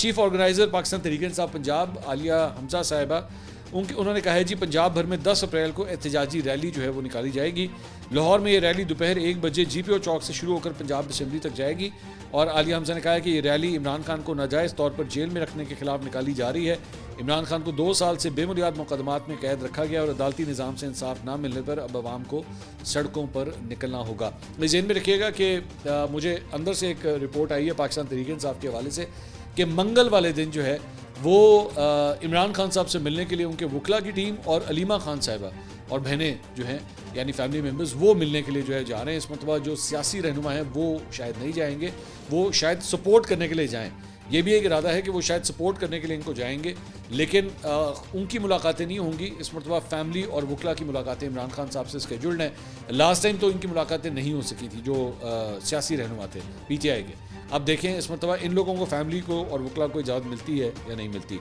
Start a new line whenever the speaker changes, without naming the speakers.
Chief organiser Pakistan Tehreek Insaf Punjab Alia Hamza साहिबा उन्होंने कहा है जी पंजाब भर में 10 अप्रैल को एहतजाजी रैली जो है वो निकाली जाएगी। लाहौर में ये रैली दोपहर 1 बजे GPO चौक से शुरू होकर पंजाब असेंबली तक जाएगी। और आलिया हमजा ने कहा है कि ये रैली इमरान खान को नाजायज़ तौर पर जेल में रखने के खिलाफ निकाली जा रही है। इमरान खान को 2 साल से बेबुनियाद मुकदमात में कैद रखा गया और अदालती निज़ाम से इंसाफ ना मिलने पर अब आवाम को सड़कों पर निकलना होगा। ज़हन में रखिएगा कि मुझे अंदर से एक रिपोर्ट आई है पाकिस्तान तहरीक इंसाफ के हवाले से कि मंगल वाले दिन जो है वो इमरान खान साहब से मिलने के लिए उनके वकला की टीम और अलीमा खान साहिबा और बहनें जो हैं यानी फैमिली मेम्बर्स वो मिलने के लिए जो है जा रहे हैं। इस मतलब जो सियासी रहनुमा हैं वो शायद नहीं जाएंगे, वो शायद सपोर्ट करने के लिए जाएं। ये भी एक इरादा है कि वो शायद सपोर्ट करने के लिए इनको जाएंगे, लेकिन उनकी मुलाकातें नहीं होंगी। इस मरतबा फैमिली और वकला की मुलाकातें इमरान खान साहब से स्केड्यूल्ड हैं। लास्ट टाइम तो इनकी मुलाकातें नहीं हो सकी थी जो सियासी रहनुमा थे PTI के। अब देखें इस मरतबा इन लोगों को फैमिली को और वकला को इजाज़त मिलती है या नहीं मिलती।